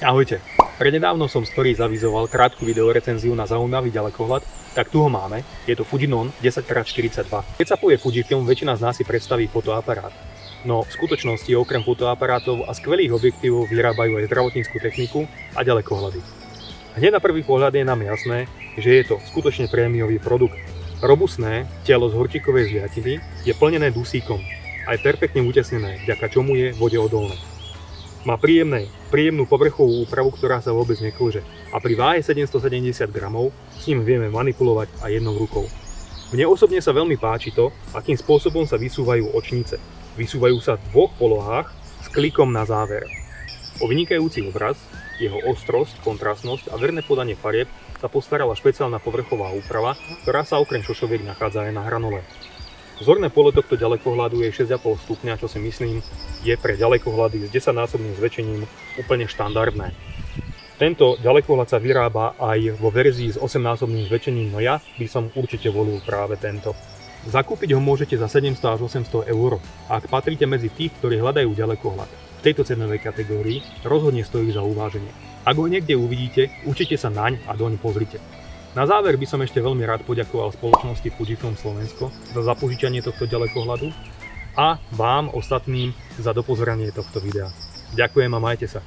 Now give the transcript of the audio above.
Ahojte. Prednedávno som v story zavizoval krátku videorecenziu na zaujímavý ďalekohľad, tak tu ho máme. Je to Fujinon 10x42. Keď sa povie Fujifilm, väčšina z nás si predstaví fotoaparát. No v skutočnosti okrem fotoaparátov a skvelých objektívov vyrábajú aj zdravotníckú techniku a ďalekohľady. Hneď na prvý pohľad je nám jasné, že je to skutočne prémiový produkt. Robustné telo z horčíkovej zliatiny je plnené dusíkom a je perfektne utesnené, vďaka čomu je vodeodolné. Má príjemnú povrchovú úpravu, ktorá sa vôbec neklže. A pri váhe 770 gramov s ním vieme manipulovať aj jednou rukou. Mne osobne sa veľmi páči to, akým spôsobom sa vysúvajú očnice. Vysúvajú sa v dvoch polohách s klikom na záver. O vynikajúci obraz, jeho ostrosť, kontrastnosť a verné podanie farieb sa postarala špeciálna povrchová úprava, ktorá sa okrem šošoviek nachádza aj na hranole. Zorné pole tohto ďalekohľadu je 6,5 stupňa, čo si myslím je pre ďalekohľady s 10-násobným zväčšením úplne štandardné. Tento ďalekohľad sa vyrába aj vo verzii s 8-násobným zväčšením, no ja by som určite volil práve tento. Zakúpiť ho môžete za 700 až 800 eur a ak patríte medzi tých, ktorí hľadajú ďalekohľad v tejto cenovej kategórii, rozhodne stojí za uváženie. Ak ho niekde uvidíte, určite sa naň a doň pozrite. Na záver by som ešte veľmi rád poďakoval spoločnosti Fujifilm Slovensko za zapožičanie tohto ďalekohľadu a vám ostatným za dopozeranie tohto videa. Ďakujem a majte sa.